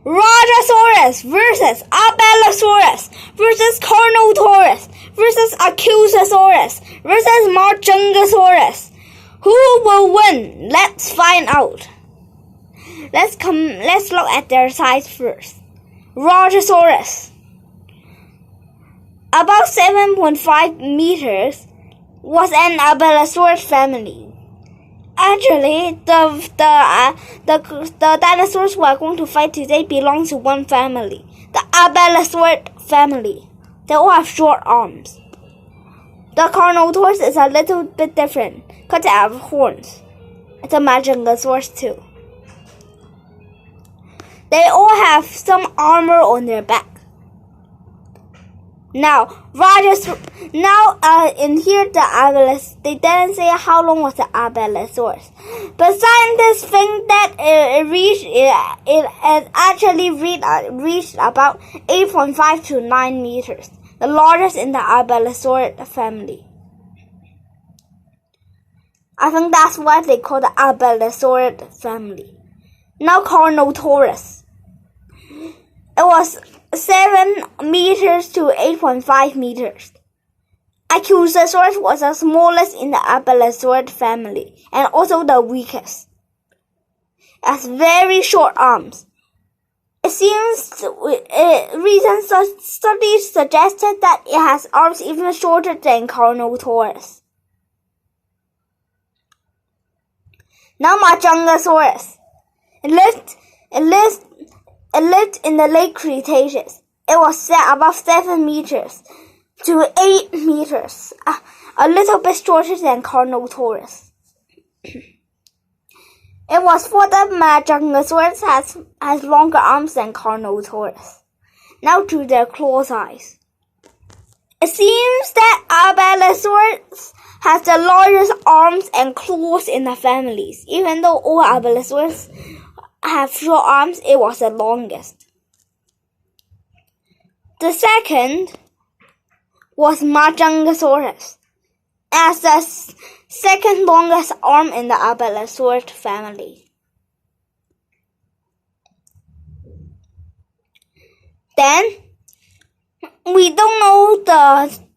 Rajasaurus versus Abelisaurus versus Carnotaurus versus Aucasaurus versus Majungasaurus. Who will win? Let's find out. Let's look at their size first. Rajasaurus, about 7.5 meters, was an Abelisaurus family. Actually, the dinosaurs we are going to fight today belong to one family, the Abelisaurus family. They all have short arms. The Carnotaurus is a little bit different because they have horns. The Majungasaurus too. They all have some armor on their back. Now, in here they didn't say how long was the Abelisaurus, but scientists think that it actually reached about 8.5 to 9 meters, the largest in the Abelisaurus family. I think that's why they call the Abelisaurus family. Now, Carnotaurus. It was 7 meters to 8.5 meters. Aucasaurus was the smallest in the Abelisaurus family and also the weakest. It has very short arms. It seems recent studies suggested that it has arms even shorter than Carnotaurus. Now Majungasaurus. It lived in the late Cretaceous. It was set above 7 meters to 8 meters, a little bit shorter than Carnotaurus. It was thought that Majungasaurus has longer arms than Carnotaurus. Now to their claw size. It seems that Abelisaurus has the largest arms and claws in the families. Even though all Abelisaurus have short arms, it was the longest. The second was Majungasaurus, as the second longest arm in the Abelisaurus family. Then, we don't know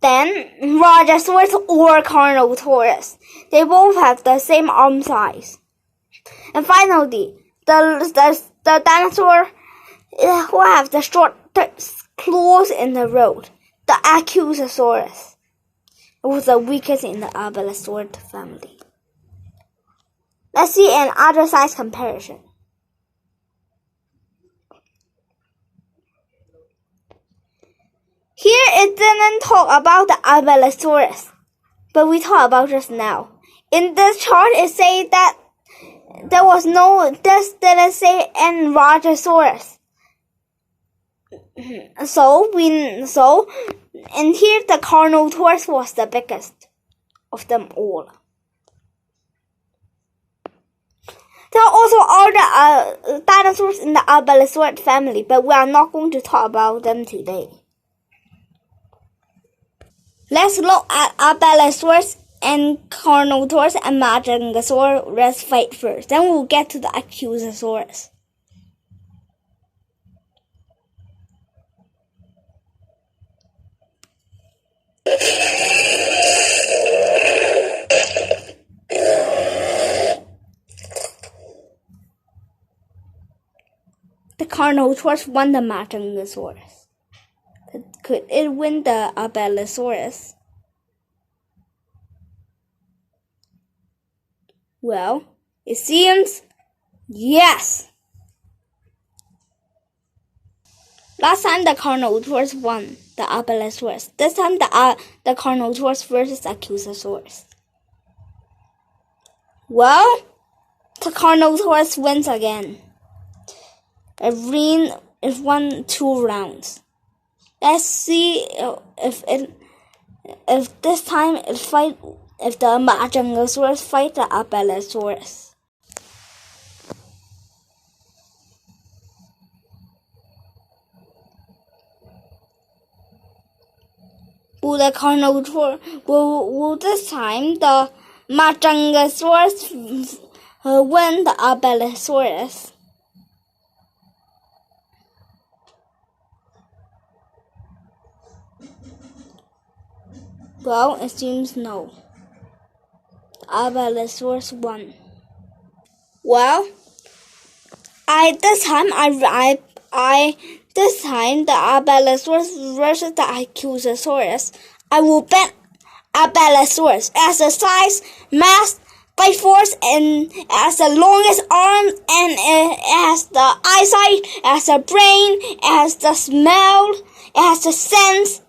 Rajasaurus or Carnotaurus. They both have the same arm size. And finally, the dinosaur who have the shortest claws in the world, the Aucasaurus. It was the weakest in the Abelisaurus family. Let's see an other size comparison. Here it didn't talk about the Abelisaurus, but we talk about just now. In this chart it says that this didn't say any Rajasaurus. So in here the Carnotaurus was the biggest of them all. There are also other dinosaurs in the Abelisaurus family, but we are not going to talk about them today. Let's look at Abelisaurus and Carnotaurus and Majungasaurus fight first. Then we'll get to the Aucasaurus. The Carnotaurus won the Majungasaurus. Could it win the Abelisaurus? Well, it seems yes. Last time the Carnotaurus won the Abelisaurus. This time the Carnotaurus versus Aucasaurus. Well, the Carnotaurus wins again. It won 2 rounds. Let's see if this time if the Majungasaurus fight the Abelisaurus. Will the Carnotaurus will this time the Majungasaurus win the Abelisaurus? Well, it seems no. Abelisaurus won. Well, this time the Abelisaurus versus the Aucasaurus. I will bet Abelisaurus as the size, mass, bite force, and as the longest arm, and as the eyesight, as the brain, as the smell, as the sense,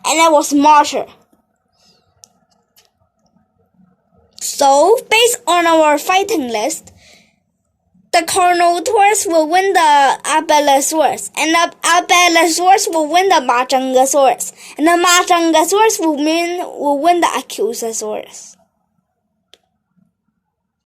and it was smarter. So, based on our fighting list, the Carnotaurus will win the Abelisaurus, and the Abelisaurus will win the Majungasaurus, and the Majungasaurus will win the Aucasaurus.